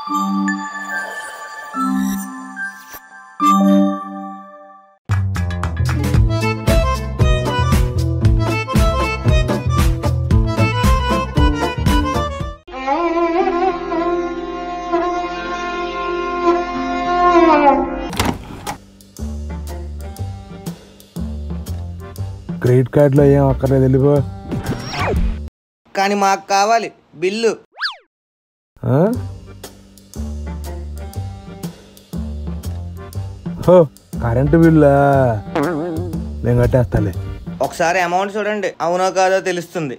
Credit కార్డులో ఏం అక్కర్లేదు, వెళ్ళిపో. కానీ మాకు కావాలి బిల్లు. కరెంటు బిల్లా? నేను కట్టేస్తాలే. ఒకసారి అమౌంట్ చూడండి, అవునో కాదో తెలుస్తుంది.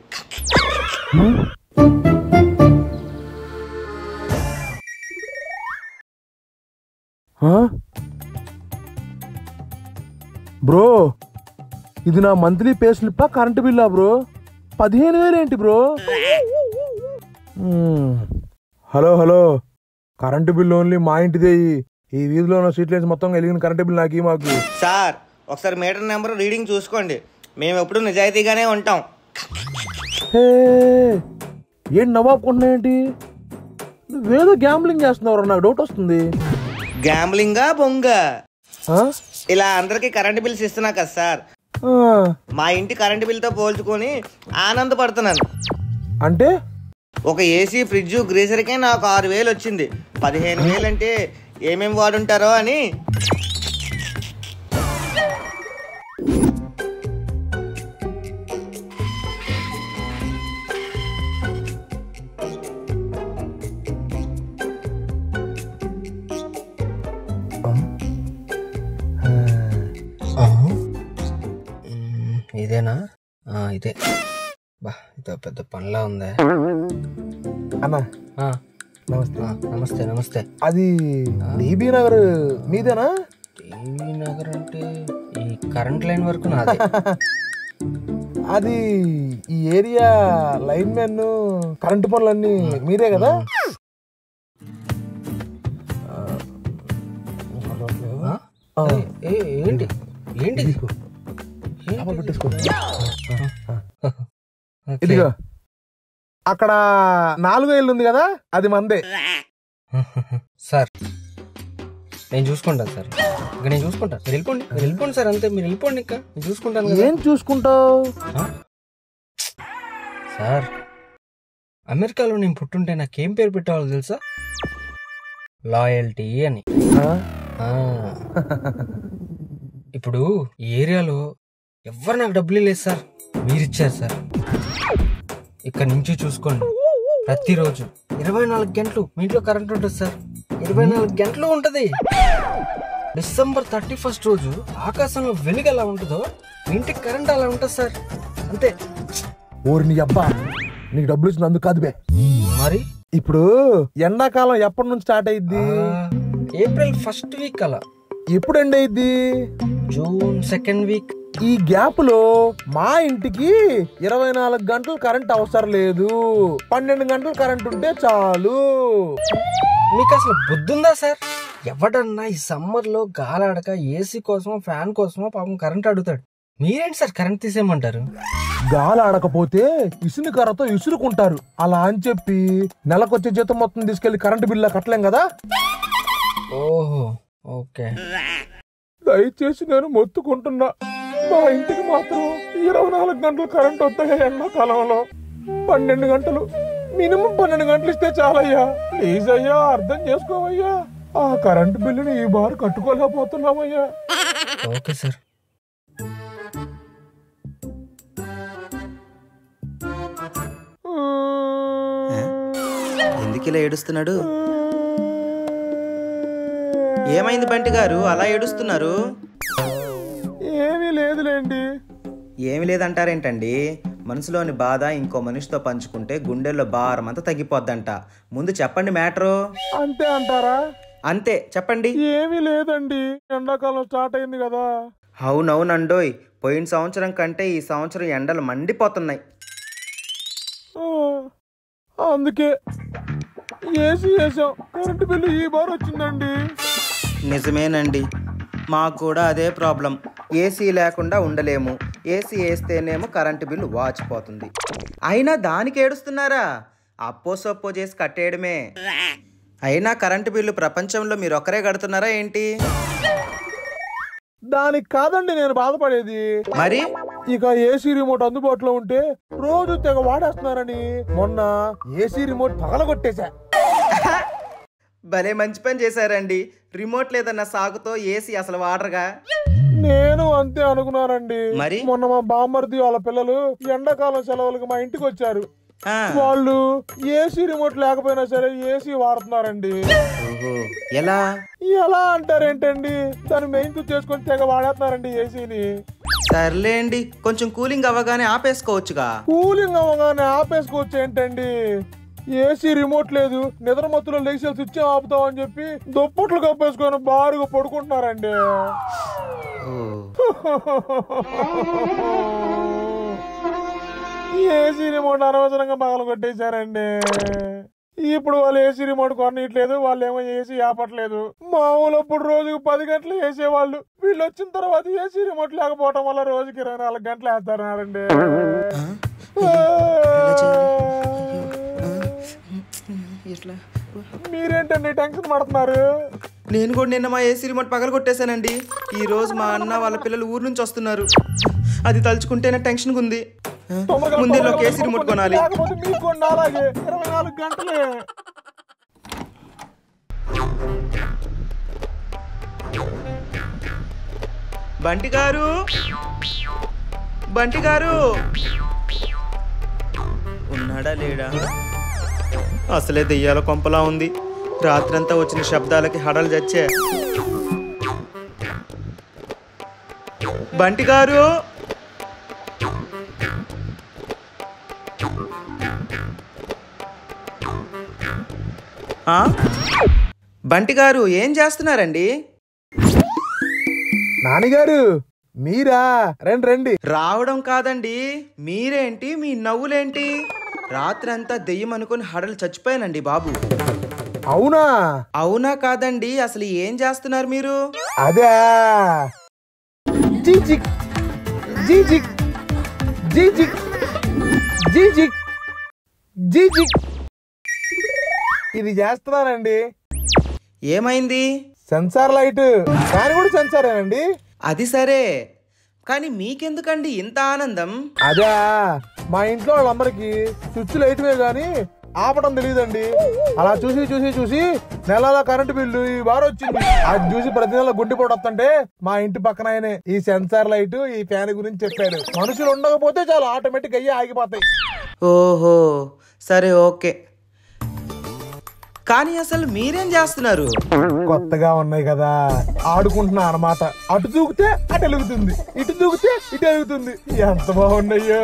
బ్రో, ఇది నా మంత్లీ పే స్లిప్పా కరెంటు బిల్లా బ్రో? 15,000 ఏంటి bro? Hello hello, current bill only మా ఇంటిదే. ఈ వీధిలో ఉన్న స్ట్రీట్ లైట్స్ మొత్తం వెలిగిన కరెంటు బిల్ నాకు మాకు. సార్ ఒకసారి మీటర్ నెంబర్ రీడింగ్ చూసుకోండి, మేము ఎప్పుడు నిజాయితీగానే ఉంటాం. ఏంటి నవ్వాపుకుంటున్నాయేంటి? నువ్వేదో గ్యాంబ్లింగ్ చేస్తున్నావు, నాకు డౌట్ వస్తుంది. గ్యాంబ్లింగా బొంగా? ఇలా అందరికి కరెంట్ బిల్స్ ఇస్తున్నా కదా సార్, మా ఇంటి కరెంట్ బిల్తో పోల్చుకొని ఆనందపడుతున్నాను. అంటే ఒక ఏసీ, ఫ్రిడ్జ్, గ్రీజర్కే నాకు 6,000 వచ్చింది. 15,000 అంటే ఏమేమి వాడుంటారో అని. ఇదేనా? ఇదే. బా, ఇదో పెద్ద పనిలా ఉందే. అన్నా నమస్తే. నమస్తే నమస్తే. అది డీబీ నగర్ మీదేనా? డీబీ నగర్ అంటే ఈ కరెంట్ లైన్ వరకు నాదే. అది ఈ ఏరియా లైన్ మ్యాన్, కరెంటు పనులన్నీ మీరే కదా? ఏంటి ఏంటి ఇదిగో అక్కడ 4,000 ఉంది కదా, అది మందే. సార్ నేను చూసుకుంటాను సార్, ఇంకా నేను చూసుకుంటాను. మీరు వెళ్ళిపోండి, మీరు వెళ్ళిపోండి సార్, అంతే. మీరు వెళ్ళిపోండి, ఇంకా నేను చూసుకుంటాను. ఏం చూసుకుంటావు సార్? అమెరికాలో నేను పుట్టుంటే నాకేం పేరు పెట్టాలో తెలుసా? లాయల్టీ అని. ఇప్పుడు ఈ ఏరియాలో ఎవరు నాకు డబ్బులు లేదు సార్, మీరిచ్చారు సార్. ఇక్కడ నుంచి చూసుకోండి, ప్రతిరోజు 24 గంటలు మీ ఇంట్లో కరెంట్ ఉంటుంది సార్. 24 గంటలు ఉంటుంది. డిసెంబర్ 31 రోజు ఆకాశంలో వెలుగు ఎలా ఉంటుందో మీ ఇంటికి కరెంట్ అలా ఉంటుంది సార్, అంతే. ఓరి నీ అబ్బా, నీకు డబ్బులు ఇచ్చినందుకు కాదు బే. మరి ఇప్పుడు ఎండాకాలం ఎప్పటి నుంచి స్టార్ట్ అయ్యిద్ది? ఏప్రిల్ 1st వీక్ అలా. ఎప్పుడు ఎండ్ అయ్యిద్ది? June 2nd week. ఈ గ్యాప్ లో మా ఇంటికి 24 గంటలు కరెంట్ అవసరం లేదు, 12 గంటలు కరెంట్ ఉంటే చాలు. మీకు అసలు బుద్ధుందా సార్? ఎవడన్నా ఈ సమ్మర్ లో గాలాడక ఏసీ కోసమో ఫ్యాన్ కోసమో పాపం కరెంట్ అడుగుతాడు. మీరేంటి సార్ కరెంట్ తీసేయమంటారు? గాలి ఆడకపోతే ఇసుని కర్రతో ఇసురుకుంటారు. అలా అని చెప్పి నెలకొచ్చే జీతం మొత్తం తీసుకెళ్లి కరెంటు బిల్లు కట్టలేం కదా. ఓహో, ఓకే. దయచేసి నేను మొత్తుకుంటున్నా, మా ఇంటికి మాత్రం 24 గంటలు కరెంట్ వస్తాయా? ఎండాకాలంలో 12 గంటలు, మినిమం 12 గంటలు ఇస్తే చాలయ్యా. ప్లీజ్ అయ్యా, అర్థం చేసుకోవయ్యా. ఆ కరెంటు బిల్లుని ఈ బారు కట్టుకోలేకపోతున్నామయ్యా. Okay sir. ఎందుకు ఇలా ఏడుస్తున్నాడు? ఏమైంది బంటి గారు అలా ఏడుస్తున్నారు? ఏమీ లేదులేండి. ఏమి లేదంటారేంటండి? మనసులోని బాధ ఇంకో మనిషితో పంచుకుంటే గుండెల్లో భారం అంతా తగ్గిపోద్దంట. ముందు చెప్పండి మ్యాటరు. అంతే అంటారా? అంతే చెప్పండి. ఏమీ లేదండి, ఎండాకాలం స్టార్ట్ అయింది కదా. అవునవునండోయ్, పోయిన సంవత్సరం కంటే ఈ సంవత్సరం ఎండలు మండిపోతున్నాయి. అందుకే ఏసీ వేసాం, కరెంటు బిల్లు ఈ బార్ వచ్చిందండి. నిజమేనండి, మాకు కూడా అదే ప్రాబ్లం. ఏసీ లేకుండా ఉండలేము, ఏసీ వేస్తేనేమో కరెంటు బిల్లు వాచిపోతుంది. అయినా దానికి ఏడుస్తున్నారా? అప్పో సొప్పో చేసి కట్టేయడమే. అయినా కరెంటు బిల్లు ప్రపంచంలో మీరు ఒక్కరే కడుతున్నారా ఏంటి? దానికి కాదండి నేను బాధపడేది. మరి ఇక ఏసీ రిమోట్ అందుబాటులో ఉంటే రోజు తెగ వాడేస్తున్నారని మొన్న ఏసీ రిమోట్ పగలగొట్టేశా. భలే మంచి పని చేశారండి. రిమోట్ లేదన్న సాకుతో ఏసీ అసలు వాడరుగా. నేను అంతే అనుకున్నానండి. మరి మొన్న మా బామ్మర్ది వాళ్ళ పిల్లలు ఎండాకాలం సెలవులకు మా ఇంటికి వచ్చారు. వాళ్ళు ఏసీ రిమోట్ లేకపోయినా సరే ఏసీ వాడుతున్నారండి. ఎలా ఎలా అంటారేంటండి, దాన్ని మెయిన్ స్విచ్ చేసుకొని తెగ వాడేస్తున్నారండి ఏసీని. సర్లేండి, కొంచెం కూలింగ్ అవ్వగానే ఆపేసుకోవచ్చుగా. కూలింగ్ అవ్వగానే ఆపేసుకోవచ్చు ఏంటండి? ఏసీ రిమోట్ లేదు, నిద్ర మత్తులో లేచి స్విచ్ ఆపుతామని చెప్పి దుప్పట్లు కప్పేసుకొని బారుగా పడుకుంటున్నారండి. ఏసీ రిమోట్ అనవసరంగా పగల కొట్టేశారండి. ఇప్పుడు వాళ్ళు ఏసీ రిమోట్ కొనట్లేదు, వాళ్ళు ఏమో ఏసీ ఆపట్లేదు. మామూలప్పుడు రోజుకు 10 గంటలు వేసేవాళ్ళు, వీళ్ళు వచ్చిన తర్వాత ఏసీ రిమోట్ లేకపోవడం వల్ల రోజుకి 24 గంటలు వేస్తారండి. మీరేంటండి టెన్షన్ పడుతున్నారు? నేను కూడా నిన్న మా ఏసీ రిమోట్ పగల కొట్టేశానండి. ఈ రోజు మా అన్న వాళ్ళ పిల్లలు ఊరు నుంచి వస్తున్నారు. అది తలుచుకుంటేనే టెన్షన్ ఉంది. ముందే ఏసీ రిమోట్ కొనాలి. 24 గంటలే. బంటి గారు, బంటి గారు ఉన్నాడా లేడా? అసలే దెయ్యాల కొంపలా ఉంది. రాత్రంతా వచ్చిన శబ్దాలకి హడలు చచ్చే. బంటి గారు, బంటి గారు ఏం చేస్తున్నారండి? నాన్నగారు మీరా? రండి రండి. రావడం కాదండి, మీరేంటి, మీ నవ్వులేంటి? రాత్రంతా దెయ్యం అనుకుని హడలు చచ్చిపోయానండి బాబు. అవునా? అవునా కాదండి, అసలు ఏం చేస్తున్నారు మీరు? అదే జీజిక్ జీజిక్ జీజిక్ జీజిక్ జీజిక్ ఇది చేస్తున్నానండి. ఏమైంది? Sensor light. దాని కూడా సెన్సారేనండి. అది సరే, కానీ మీకెందుకండి ఇంత ఆనందం? అదే మా ఇంట్లో వాళ్ళందరికి స్విచ్ లైట్వే గాని ఆపడం తెలియదండి. అలా చూసి చూసి చూసి నెలల కరెంటు బిల్లు ఈ వారం వచ్చింది. అది చూసి ప్రతి నెల గుండెపోటు వస్తుంటే మా ఇంటి పక్కన ఆయనే ఈ సెన్సార్ లైట్ ఈ ఫ్యాన్ గురించి చెప్పాడు. మనుషులు ఉండకపోతే చాలు ఆటోమేటిక్ అయ్యి ఆగిపోతాయి. ఓహో సరే ఓకే, కానీ అసలు మీరేం చేస్తున్నారు? కొత్తగా ఉన్నాయి కదా, ఆడుకుంటున్నా అన్నమాట. అటు దూకితే అటు వెలుగుతుంది, ఇటు దూకితే ఇటు వెలుగుతుంది. ఎంత బాగున్నాయో.